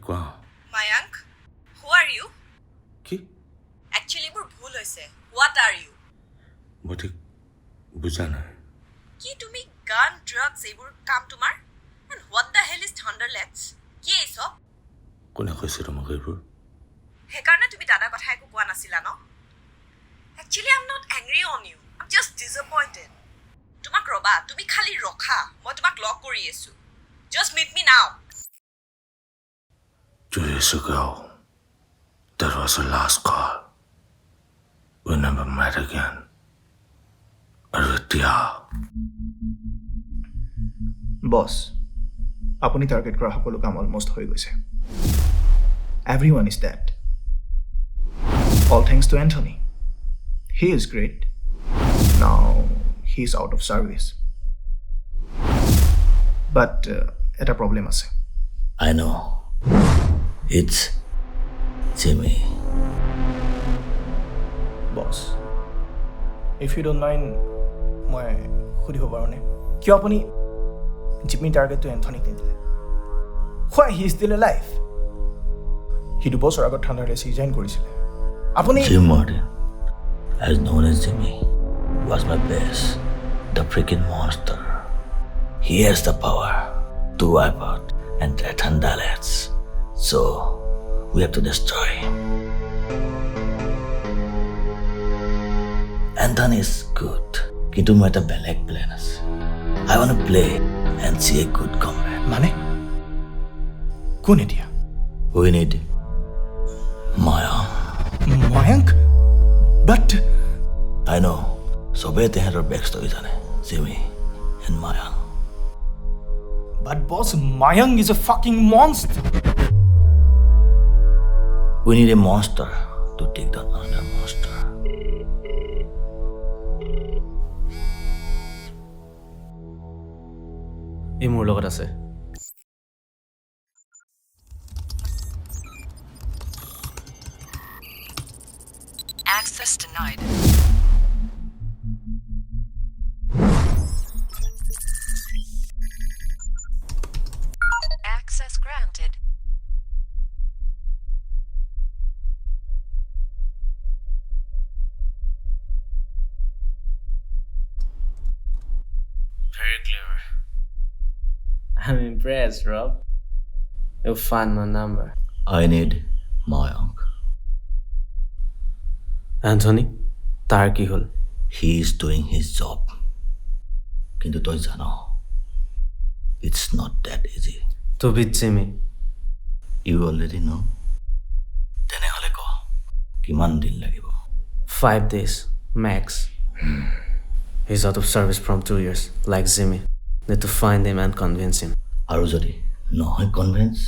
কোৱা Mayank, who are you? কি Actually, মোৰ ভুল হৈছে. What are you? মই ঠিক বুজা নাই কি তুমি gun, drugs এইবোৰ কাম তোমাৰ? And what the hell is Thunderlets? কি এই সব? কোনে কৈছে তোমাক এইবোৰ সেইকাৰণে তুমি দাদা কথা একো কোৱা নাছিলা ন? Actually, I'm not angry on you. I'm just disappointed. তোমাক ৰবা, তুমি খালি ৰখা. মই তোমাক লক কৰি আছো. Just meet me now. 2 years ago that was the last call we never met again Arutya Boss, apuni target kora hokolo kam almost hoy goise. Everyone is dead. All thanks to Anthony. He is great. Now he is out of service. But eta problem ase. I know. It's Jimmy. Boss, if you don't mind, moi khudi hobar ne. Kyo apuni Jimmy target to Anthony nidile? Why he is still alive? He do boss or agot Thunderlets resign korisile. Apuni Jim Martin, as known as Jimmy, was my best. The freaking monster. He has the power to wipe out entire Thunderlets. So, we have to destroy him. Anthony is good. Kintu moi eta beleg plan ase. I want to play and see a good comeback. mane kun etia? We need Maya. Mayank? But I know. Sobe teher backstory jane. Jimmy and Maya. But boss, Mayank is a fucking monster. We need a monster to take down another monster. এই মোৰ লগত আছে Access denied. Access granted. very clever I'm impressed, Rob. You found my number. I need Mayank. Anthony, তাৰ কি হ'ল? He is doing his job. Kintu toi jano. It's not that easy. To beat Jimmy. You already know. Tenehole ko. Kiman din lagibo? 5 days, max. He's out of service from 2 years, like Jimmy. Need to find him and convince him. Aru jodi nohoy convince.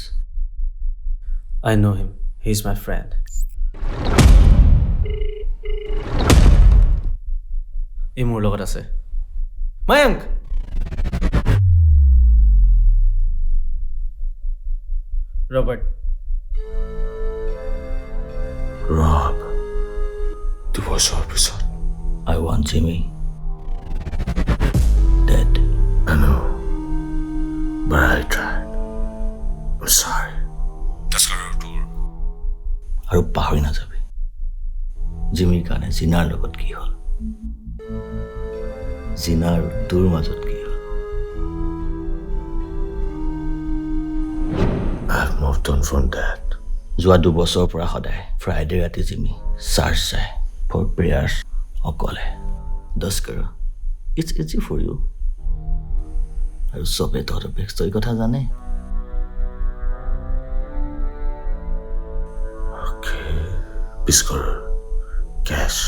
I know him. He's my friend. এই মোৰ লগত আছে Mayank Robert Rob divorce episode I want Jimmy dead. I know but I tried I'm sorry that's our tour Aru pahori na jabe. Jimmy kane Jinar logot ki hol? Jinar dur majot ki hol? I've moved on from that Joa 2 বছৰ পৰা সদায় Friday ৰাতি Jimmy church যায় for prayers অকলে 10 karo. It's easy for you. আৰু সবে তোৰ backstory কথা জানে. okay Biskor cash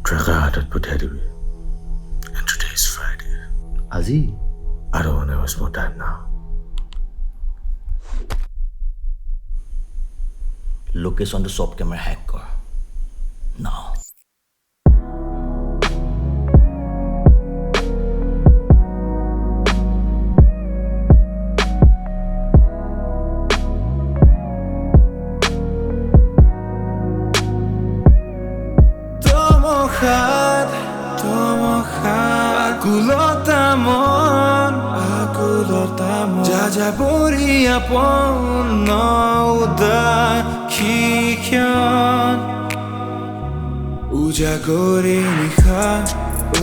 tracker hatat পঠিয়াই দিবি and today is Friday আজি I don't want to waste more time now location to sub camera hack kor now. Akulot amon, akulot যাযাবৰীয়া পন্ন উদাসীন উজাগৰি নিশা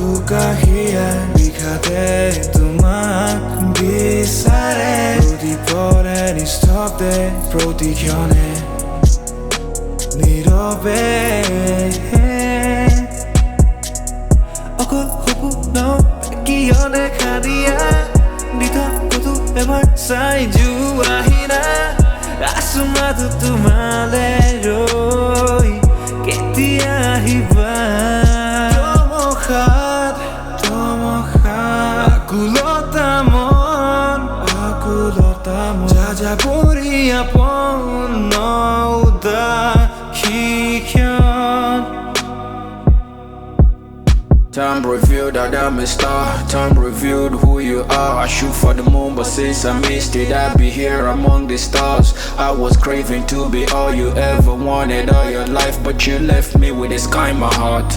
উকাহিয়া বিষাদে তোমাক বিচাৰে প্ৰদীপৰে নিস্তব্ধে প্ৰতিক্ষণে নীৰৱে অকল সপোন কিয় দেখা দিয়া নিতকতো এবাৰ চাই যোৱাহি না আছো মাথো তোমালে ৰৈ কেতিয়া আহিবা আকুলতা মন যাযাবৰীয়া পন্ন উদাসীন Time revealed that I'm a star. Time revealed who you are. I shoot for the moon, but since I missed it, I'd be here among the stars. I was craving to be all you ever wanted all your life, but you left me with a sky in my heart.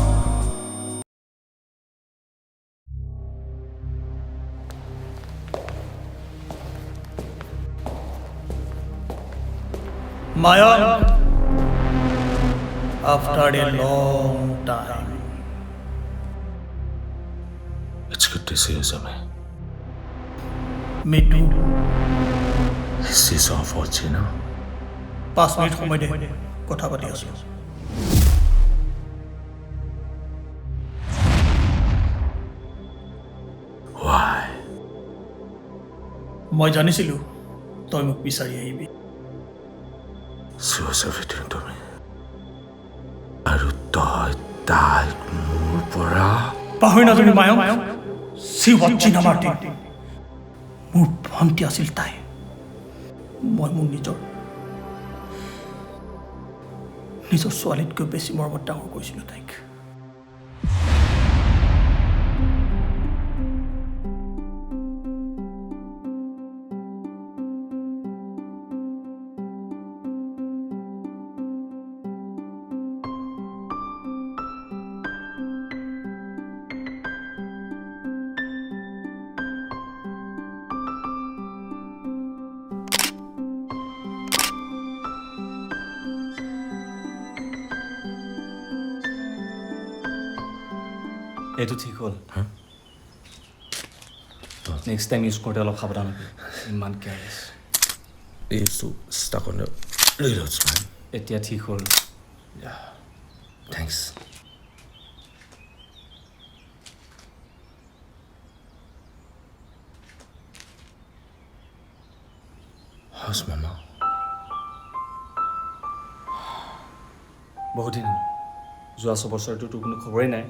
Mayan, after a long time. It's good to see you, Zami. Me too. This is unfortunate. 5 minute সময় দে কথা পাতি আছো Why? মই জানিছিলো তই মোক বিচাৰি আহিবি She was everything to me. আৰু তই তাইক মোৰ পৰা পাহৰি নাযাবি মায়ং সি ৱাচিং আমাৰ টিম মোৰ ভণ্টি আছিল তাই মই মোৰ নিজৰ ছোৱালীতকৈ বেছি মৰমত ডাঙৰ কৰিছিলোঁ তাইক এইটো ঠিক হ'ল নেক্সট টাইম ইউজ কৰোঁতে অলপ সাৱধান হ'বি ইমান careless is to stuck on the reloads, man. এতিয়া ঠিক হ'ল Yeah. Thanks. How's Mama? বহুত দিন হ'ল যোৱা 6 বছৰটো তোৰ কোনো খবৰেই নাই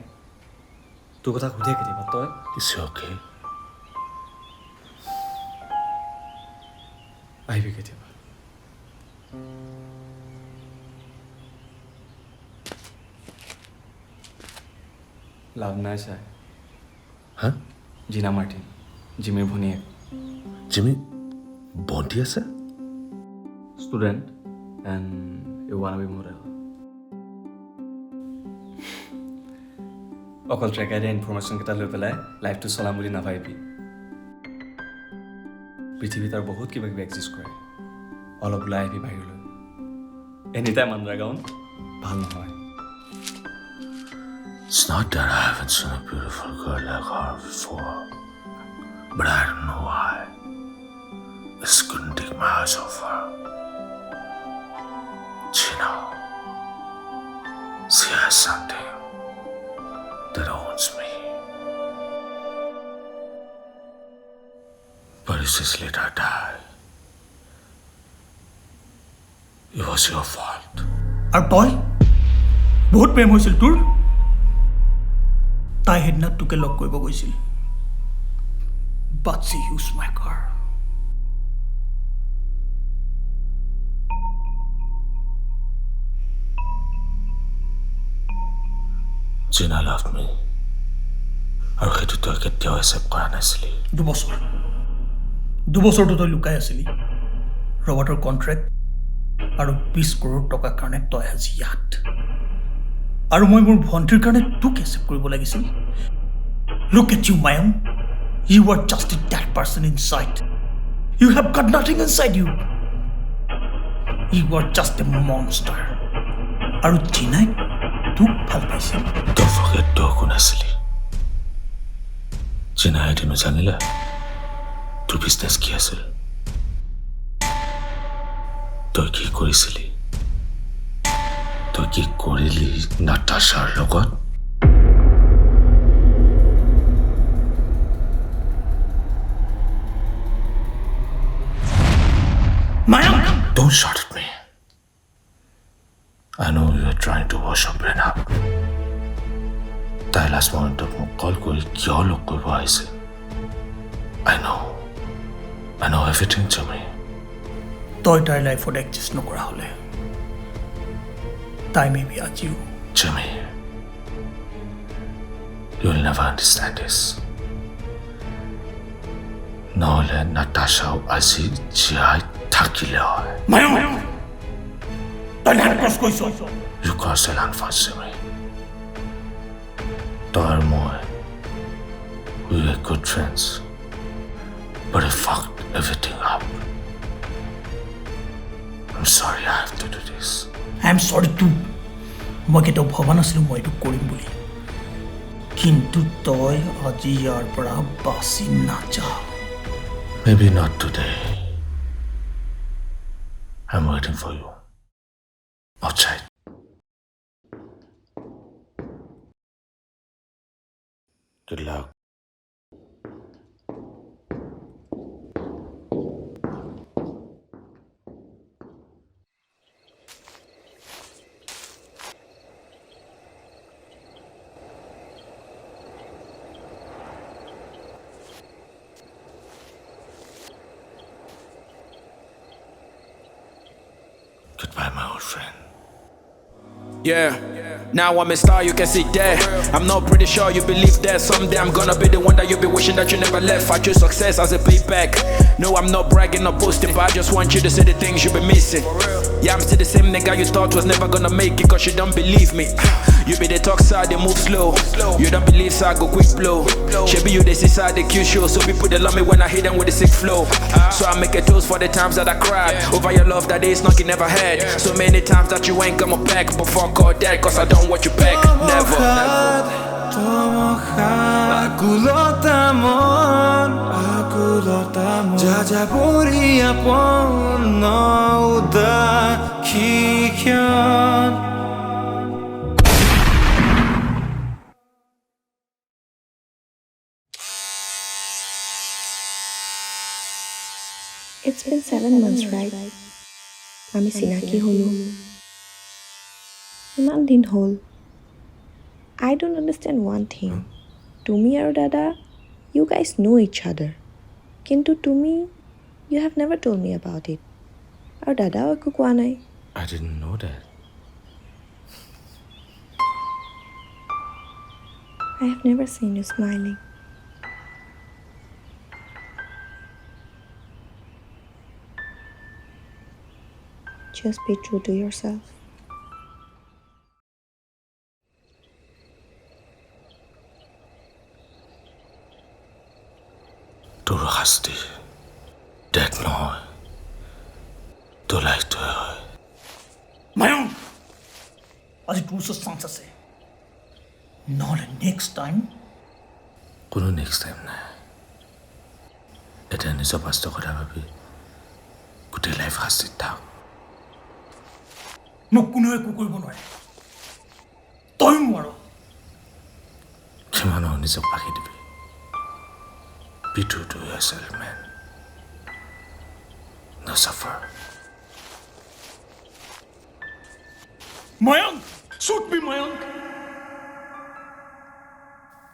তোৰ কথা সুধে কেতিয়াবা তই Is she okay? আহিবি কেতিয়াবা লাভ নাই চাই Huh? জিনা মাৰ্টিন জিমিৰ ভনীয়েক Jimmy, বন্তি আছে? Student and a one B model অকল ট্ৰেকাৰে ইনফৰ্মেশ্যনকেইটা লৈ পেলাই লাইফটো চলাম বুলি নাভাবিবি পৃথিৱীত আৰু বহুত কিবা কিবি এক্সিষ্ট কৰে অলপ ওলাই আহিবি বাহিৰলৈ এনি টাইম আণ্ডাৰগ্ৰাউণ্ড ভাল নহয় It's not that I haven't seen a beautiful girl like her before, but I don't know why. I just couldn't take my eyes off her. Gina, she has something that owns me. But it's just let her die. It was your fault. আৰু তই বহুত প্ৰেম হৈছিল তোৰ তাই সেইদিনা তোকে লগ কৰিব গৈছিল but she used my car Gina loved me. আৰু সেইটো তই কেতিয়াও একচেপ্ট কৰা নাছিলি 2 বছৰটো তই লুকাই আছিলি ৰবাৰ্টৰ কণ্ট্ৰেক্ট আৰু 20 কৰোৰ টকাৰ কাৰণে তই আজি ইয়াত আৰু মই মোৰ ভণ্টিৰ কাৰণে তোক একচেপ্ট কৰিব লাগিছিল Look at you, Mayam. You are just a dead person inside. You have got nothing inside you. You are just a monster. আৰু জিনাই তোক ভাল পাইছে। Don't forget তই কোন আছিলি। জিনাই এদিনো জানিলে তোৰ বিজনেছ কি আছিল, তই কি কৰিছিলি, তই কি কৰিলি নাটাশাৰ লগত। Mayank! Don't shout at me. I know you are trying to wash your brain up. তাই লাষ্ট মমেণ্টত মোক কল কৰি কিয় লগ কৰিব আহিছে। I know everything, Jimmy. তই তাইৰ লাইফত এডজাষ্ট নকৰা হ'লে তাই মে বি আজিও। Jimmy, you'll never understand this. নহ'লে নাটাশাও আজি জীয়াই থাকিলে হয়। মায়ং! তই লাইন ক্ৰছ কৰিছ। You crossed the line first, Jimmy. তই আৰু মই, we were good friends, but I fucked everything up. I'm sorry I have to do this. I am sorry too. মই কেতিয়াও ভবা নাছিলোঁ মই এইটো কৰিম বুলি, কিন্তু তই আজি ইয়াৰ পৰা বাচি নাযা। Maybe not today. I'm waiting for you outside. Good luck. Goodbye, my old friend. Yeah, now I'm a star, you can see that. I'm not pretty sure you believe that. Someday I'm gonna be the one that you'll be wishing that you never left. I choose success as a payback. No, I'm not bragging or boasting, but I just want you to see the things you've been missing. Yeah, I'm still the same nigga you thought was never gonna make it, cause you don't believe me. You be the talk side, they move slow. You don't believe so I go quick blow. Shabby you they see side the Q show, so people they love me when I hit them with the sick flow. So I make a toast for the times that I cried over your love that they snarky never had. So many times that you ain't come back, but fuck all that, cause I don't want you back. Never. It's been 7 months, right? আমি চিনাকি হলো। ইমান দিন হ'ল। I don't understand one thing. তুমি আৰু দাদা, you guys know each other. কিন্তু তুমি, you have never told me about it. আৰু দাদাও একো কোৱা নাই। I didn't know that. I have never seen you smiling. Just be true to yourself. তোৰ শাস্তি ডেথ নহয়, তোৰ লাইফটোৱে হয়। মায়ং! আজি তোৰ ওচৰত চান্স আছে, নহ'লে নেক্সট টাইম। কোনো নেক্সট টাইম নাই। এতিয়া নিজৰ পাষ্টৰ কথা ভাবি গোটেই লাইফ শাস্তিত থাক। মোক কোনেও একো কৰিব নোৱাৰে, তই নোৱাৰ। কিমানো নিজক পাখি দিবি। Be true to yourself, man. No suffer. Mayank! Shoot me, Mayank!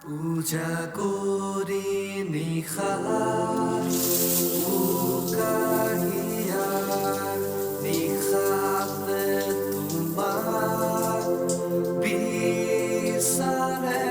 পূজা কৰি নিশাৰ উকাহিয়াৰ নিশাতে তোমাৰ বিচাৰে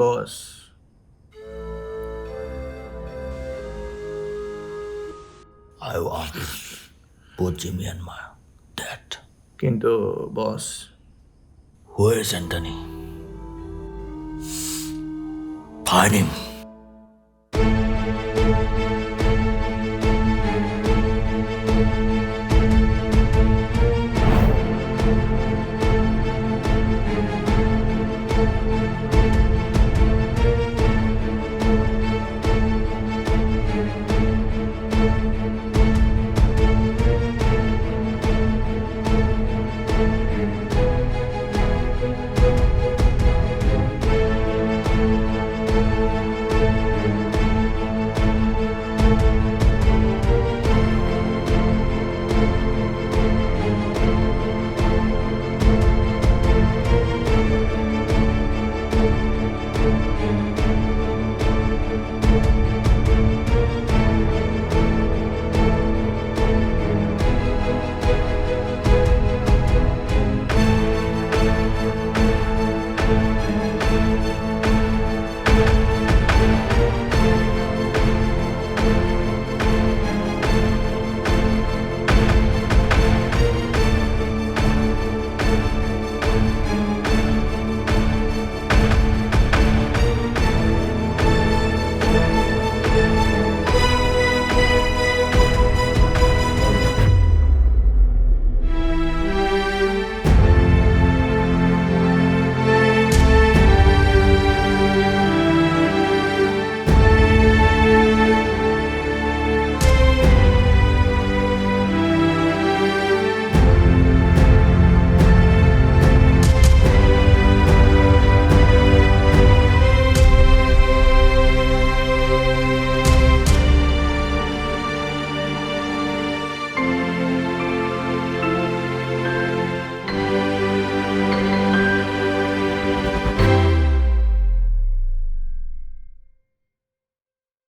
বস I want to put Jimmy and my dad. কিন্তু বস Where is Anthony? Find him.